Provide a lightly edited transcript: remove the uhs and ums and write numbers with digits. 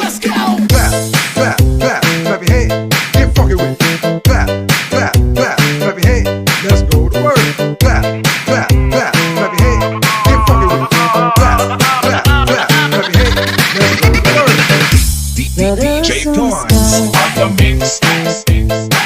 Let's go. Clap, clap, clap, clap your hands. Get funky with it. Clap, clap, clap, clap your hands. Let's go to work. Clap, clap, clap, clap your hands. Get funky with it. Clap, clap, clap, clap your hands. Let's go to work. DJ Torrance on the mix.